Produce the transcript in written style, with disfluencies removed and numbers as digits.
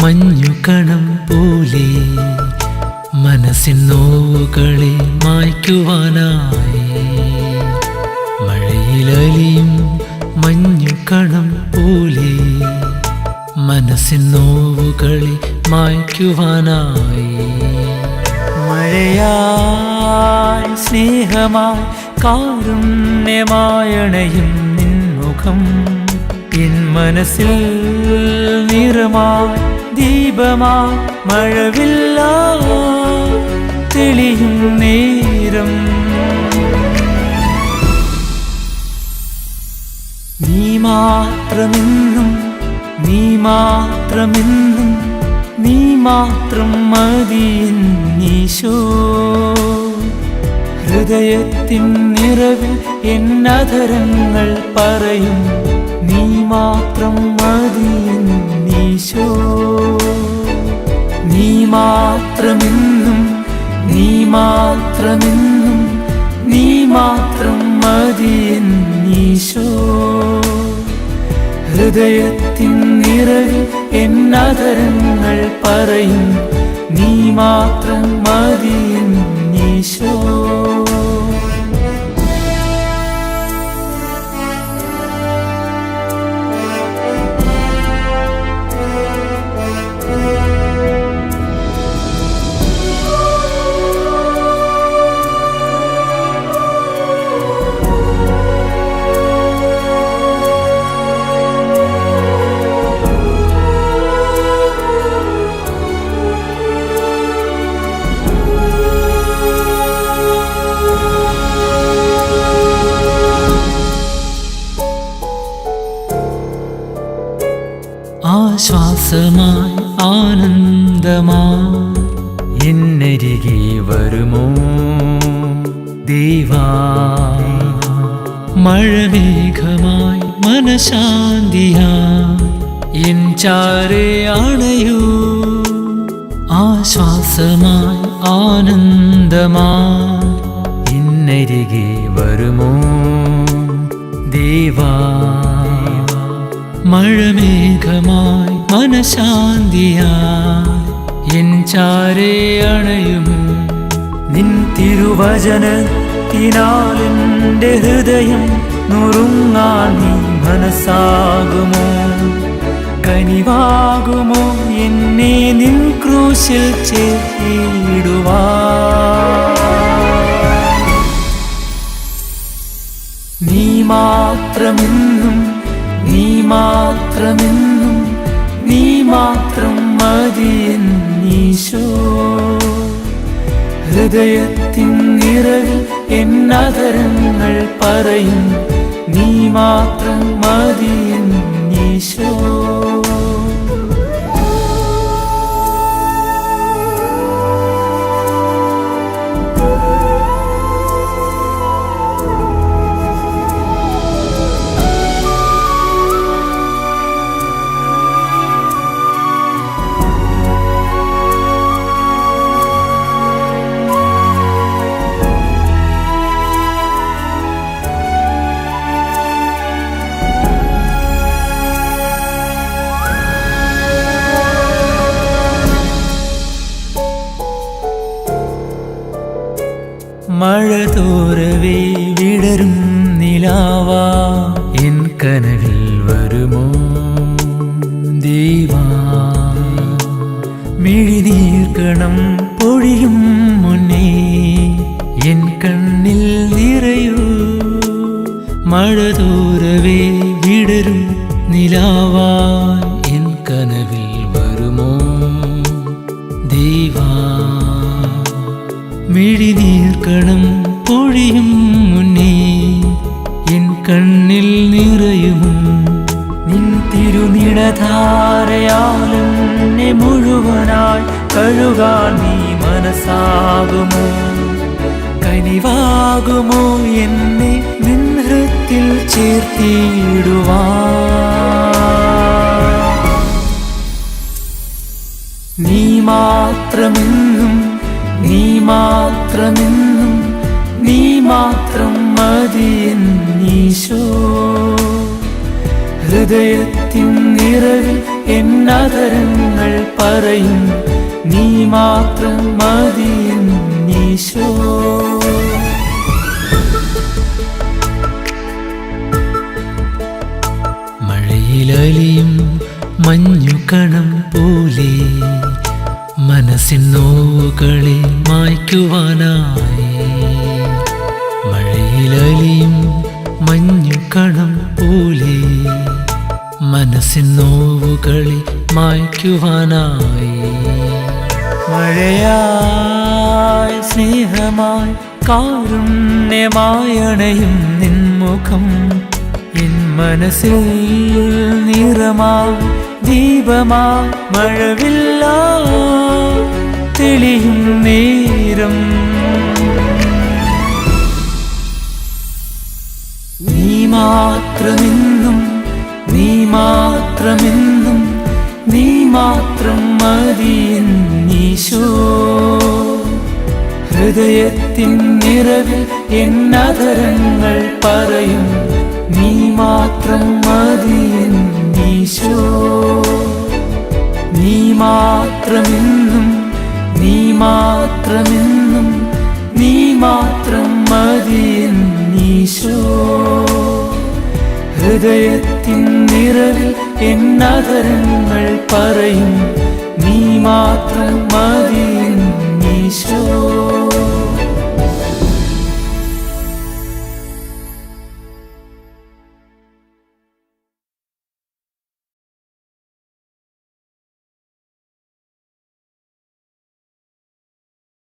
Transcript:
മഞ്ഞുകണം പോലെ മനസ്സിൻ നോവുകളെ മായ്ക്കുവാനായി മഴയിലലിയും മഞ്ഞുകണം പോലെ മനസ്സിൻ നോവുകളെ മായ്ക്കുവാനായി മഴയായി സ്നേഹമായി കാരുണ്യമായണയും നിൻമുഖം എൻ മനസ്സിൽ നിറമായി ദീപമായി മഴവില്ലായി തെളിയും നേരം നീ മാത്രമെന്നും നീ മാത്രമെന്നും നീ മാത്രം മതി എന്നീശോ ഹൃദയത്തിൻ നിറവിൽ എന്നധരങ്ങൾ പറയും നീ മാത്രം മതി എന്നീശോ നീ മാത്രമെന്നും നീ മാത്രമെന്നും നീ മാത്രം മതി എന്നീശോ ഹൃദയത്തിൻ നിറവിൽ എന്നധരങ്ങൾ പറയും നീ മാത്രം മതി എന്നീശോ ആശ്വാസമായി ആനന്ദമായി എന്നരികെ വരുമോ ദേവാ മഴമേഘമായി മനഃശാന്തിയായി എൻ ചാരേ അണയൂ ആശ്വാസമായി ആനന്ദമായി എന്നരികെ വരുമോ ദേവാ മഴമേഘമായി മനഃശാന്തിയായി എൻ ചാരേ അണയുമോ നിൻ തിരുവചനത്തിനാൽ എൻ്റെ ഹൃദയം നുറുങ്ങാൻ നീ മനസ്സാകുമോ കനിവാകുമോ എന്നെ നിൻ ക്രൂശിൽ ചേർത്തിടുവാൻ നീ മാത്രമെന്നും നീ മാത്രമെന്നും നീ മാത്രം മതി എന്നീശോ ഹൃദയത്തിൻ നിറവിൽ എന്നധരങ്ങൾ പറയും നീ മാത്രം മതി എന്നീശോ മഴ തോരവേ വിടരും നിലാവാ എൻ കനവിൽ വരുമോ ദേവാ മിഴിനീർക്കണം പൊഴിയും മുന്നേ എൻ കണ്ണിൽ നിറയൂ മഴ തോരവേ വിടരും നിലാവാ എൻ കനവിൽ വരുമോ ദേവാ മിഴിനീർക്കണം പൊഴിയും മുന്നേ എൻ കണ്ണിൽ നിറയുമോ നിൻ തിരുനിടധാരയാലെന്നെ മുഴുവനായി കഴുകാൻ നീ മനസ്സാകുമോ കനിവാകുമോ എന്നെ നിൻ ഹൃത്തിൽ ചേർത്തിടുവാൻ നീ മാത്രമെന്നും നീ മാത്രമെന്നും നീ മാത്രം മതി എന്നീശോ ഹൃദയത്തിൻ നിറവിൽ എന്നധരങ്ങൾ പറയും നീ മാത്രം മതി എന്നീശോ. മഴയിലലിയും മഞ്ഞുകണം പോലെ മനസ്സിൻ നോവുകളെ മായ്ക്കുവാനായി. മഴയിലലിയും മഞ്ഞുകണം പോലെ മനസ്സിൻ നോവുകളെ മായ്ക്കുവാനായി. മഴയായി സ്നേഹമായി കാരുണ്യമായണയും നിൻമുഖം എൻ മനസ്സിൽ നിറമായി ദീപമായി മഴവില്ല തെളിയും നേരം. നീ മാത്രമെന്നും നീ മാത്രമെന്നും നീ മാത്രം മതി എന്നീശോ. ഹൃദയത്തിൻ നിറവിൽ എന്നധരങ്ങൾ പറയും നീ മാത്രം മതി എന്നീശോ. നീ മാത്രമെന്നും നീ മാത്രമെന്നും നീ മാത്രം മതി എന്നീശോ. ഹൃദയത്തിൻ നിറവിൽ എന്നധരങ്ങൾ പറയും നീ മാത്രം മതി.